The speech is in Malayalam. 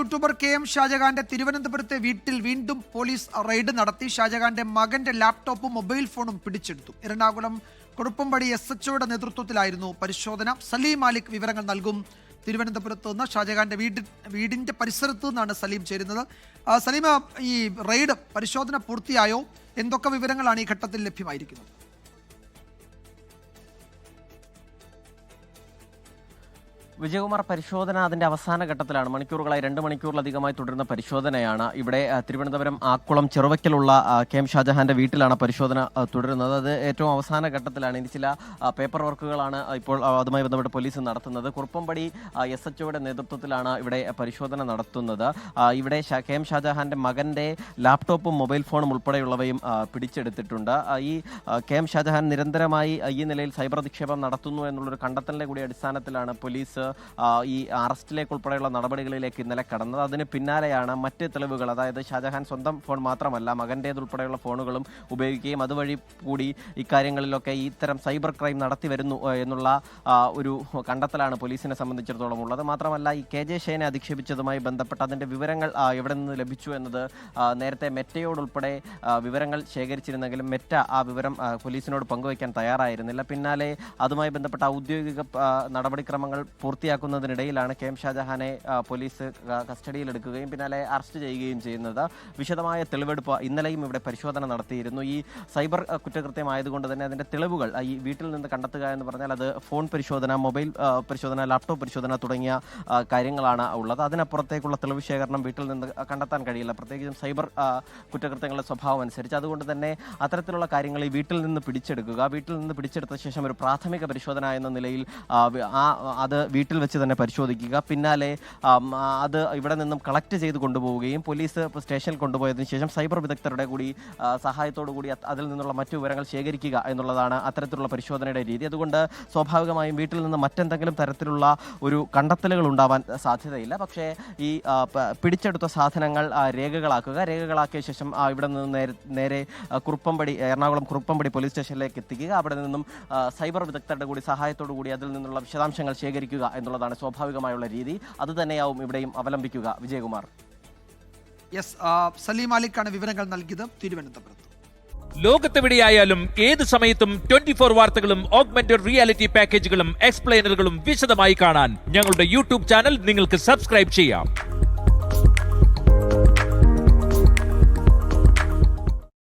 യൂട്യൂബർ KM ഷാജഹാന്റെ തിരുവനന്തപുരത്തെ വീട്ടിൽ വീണ്ടും പോലീസ് റെയ്ഡ് നടത്തി. ഷാജഹാന്റെ മകന്റെ ലാപ്ടോപ്പും മൊബൈൽ ഫോണും പിടിച്ചെടുത്തു. എറണാകുളം കുറുപ്പംപടി SHOയുടെ നേതൃത്വത്തിലായിരുന്നു പരിശോധന. സലീം മാലിക് വിവരങ്ങൾ നൽകും. തിരുവനന്തപുരത്ത് നിന്ന് ഷാജഹാന്റെ വീടിന്റെ പരിസരത്ത് നിന്നാണ് സലീം ചേരുന്നത്. സലീം, ഈ റെയ്ഡ് പരിശോധന പൂർത്തിയായോ? എന്തൊക്കെ വിവരങ്ങളാണ് ഈ ഘട്ടത്തിൽ ലഭ്യമായിരിക്കുന്നത്? വിജയകുമാർ, പരിശോധന അതിന്റെ അവസാന ഘട്ടത്തിലാണ്. മണിക്കൂറുകളായി 2 മണിക്കൂറിലധികമായി തുടരുന്ന പരിശോധനയാണ്. ഇവിടെ തിരുവനന്തപുരം ആക്കുളം ചെറുവയ്ക്കലുള്ള KM ഷാജഹാന്റെ വീട്ടിലാണ് പരിശോധന തുടരുന്നത്. അത് ഏറ്റവും അവസാന ഘട്ടത്തിലാണ്. ഇനി ചില പേപ്പർ വർക്കുകളാണ് ഇപ്പോൾ അതുമായി ബന്ധപ്പെട്ട് പോലീസ് നടത്തുന്നത്. കുറുപ്പംപടി SHOയുടെ നേതൃത്വത്തിലാണ് ഇവിടെ പരിശോധന നടത്തുന്നത്. ഇവിടെ KM ഷാജഹാന്റെ മകന്റെ ലാപ്ടോപ്പും മൊബൈൽ ഫോണും ഉൾപ്പെടെയുള്ളവയും പിടിച്ചെടുത്തിട്ടുണ്ട്. ഈ KM ഷാജഹാൻ നിരന്തരമായി ഈ നിലയിൽ സൈബർ അധിക്ഷേപം നടത്തുന്നു എന്നുള്ളൊരു കണ്ടെത്തലിന്റെ കൂടി അടിസ്ഥാനത്തിലാണ് പോലീസ് ഈ അറസ്റ്റിലേക്ക് ഉൾപ്പെടെയുള്ള നടപടികളിലേക്ക് ഇന്നലെ കടന്നത്. അതിന് പിന്നാലെയാണ് മറ്റ് തെളിവുകൾ, അതായത് ഷാജഹാൻ സ്വന്തം ഫോൺ മാത്രമല്ല മകൻ്റേതുൾപ്പെടെയുള്ള ഫോണുകളും ഉപയോഗിക്കുകയും അതുവഴി കൂടി ഇക്കാര്യങ്ങളിലൊക്കെ ഇത്തരം സൈബർ ക്രൈം നടത്തി വരുന്നു എന്നുള്ള ഒരു കണ്ടെത്തലാണ് പോലീസിനെ സംബന്ധിച്ചിടത്തോളം ഉള്ളത്. മാത്രമല്ല, ഈ KJ ഷൈനെ അധിക്ഷേപിച്ചതുമായി ബന്ധപ്പെട്ട് അതിൻ്റെ വിവരങ്ങൾ എവിടെ നിന്ന് ലഭിച്ചു എന്നത് നേരത്തെ മെറ്റയോടുൾപ്പെടെ വിവരങ്ങൾ ശേഖരിച്ചിരുന്നെങ്കിലും മെറ്റ ആ വിവരം പോലീസിനോട് പങ്കുവയ്ക്കാൻ തയ്യാറായിരുന്നില്ല. പിന്നാലെ അതുമായി ബന്ധപ്പെട്ട ഔദ്യോഗിക നടപടിക്രമങ്ങൾ പൂർത്തിയാക്കുന്നതിനിടയിലാണ് KM ഷാജഹാനെ പോലീസ് കസ്റ്റഡിയിലെടുക്കുകയും പിന്നാലെ അറസ്റ്റ് ചെയ്യുകയും ചെയ്യുന്നത്. വിശദമായ തെളിവെടുപ്പ് ഇന്നലെയും ഇവിടെ പരിശോധന നടത്തിയിരുന്നു. ഈ സൈബർ കുറ്റകൃത്യമായതുകൊണ്ട് തന്നെ അതിൻ്റെ തെളിവുകൾ ഈ വീട്ടിൽ നിന്ന് കണ്ടെത്തുക എന്ന് പറഞ്ഞാൽ അത് ഫോൺ പരിശോധന, മൊബൈൽ പരിശോധന, ലാപ്ടോപ്പ് പരിശോധന തുടങ്ങിയ കാര്യങ്ങളാണ് ഉള്ളത്. അതിനപ്പുറത്തേക്കുള്ള തെളിവ് ശേഖരണം വീട്ടിൽ നിന്ന് കണ്ടെത്താൻ കഴിയില്ല, പ്രത്യേകിച്ചും സൈബർ കുറ്റകൃത്യങ്ങളുടെ സ്വഭാവം അനുസരിച്ച്. അതുകൊണ്ട് തന്നെ അത്തരത്തിലുള്ള കാര്യങ്ങൾ ഈ വീട്ടിൽ നിന്ന് പിടിച്ചെടുക്കുക, വീട്ടിൽ നിന്ന് പിടിച്ചെടുത്ത ശേഷം ഒരു പ്രാഥമിക പരിശോധന എന്ന നിലയിൽ അത് വീട്ടിൽ വെച്ച് തന്നെ പരിശോധിക്കുക. പിന്നാലെ അത് ഇവിടെ നിന്നും കളക്ട് ചെയ്ത് കൊണ്ടുപോവുകയും പോലീസ് സ്റ്റേഷനിൽ കൊണ്ടുപോയതിനു ശേഷം സൈബർ വിദഗ്ധരുടെ കൂടി സഹായത്തോടു കൂടി അതിൽ നിന്നുള്ള മറ്റു വിവരങ്ങൾ ശേഖരിക്കുക എന്നുള്ളതാണ് അത്തരത്തിലുള്ള പരിശോധനയുടെ രീതി. അതുകൊണ്ട് സ്വാഭാവികമായും വീട്ടിൽ നിന്ന് മറ്റെന്തെങ്കിലും തരത്തിലുള്ള ഒരു കണ്ടെത്തലുകൾ ഉണ്ടാവാൻ സാധ്യതയില്ല. പക്ഷേ ഈ പിടിച്ചെടുത്ത സാധനങ്ങൾ രേഖകളാക്കിയ ശേഷം ഇവിടെ നിന്ന് നേരെ എറണാകുളം കുറുപ്പംപടി പോലീസ് സ്റ്റേഷനിലേക്ക് എത്തിക്കുക. അവിടെ നിന്നും സൈബർ വിദഗ്ധരുടെ കൂടി സഹായത്തോടു കൂടി അതിൽ നിന്നുള്ള വിശദാംശങ്ങൾ ശേഖരിക്കുക എന്നുള്ളതാണ് സ്വാഭാവികമായുള്ള രീതി. അതുതന്നെയാവും ഇവിടെയും അവലംബിക്കുക. വിജയകുമാർ. സലീം മാലിക്കാണ് വിവരങ്ങൾ നൽകിയത് തിരുവനന്തപുരത്ത്. ലോകത്തെവിടെയായാലും ഏത് സമയത്തും 24 വാർത്തകളും ഓഗ്മെന്റഡ് റിയാലിറ്റി പാക്കേജുകളും എക്സ്പ്ലെയിനറുകളും വിശദമായി കാണാൻ ഞങ്ങളുടെ YouTube ചാനൽ നിങ്ങൾക്ക് സബ്സ്ക്രൈബ് ചെയ്യാം.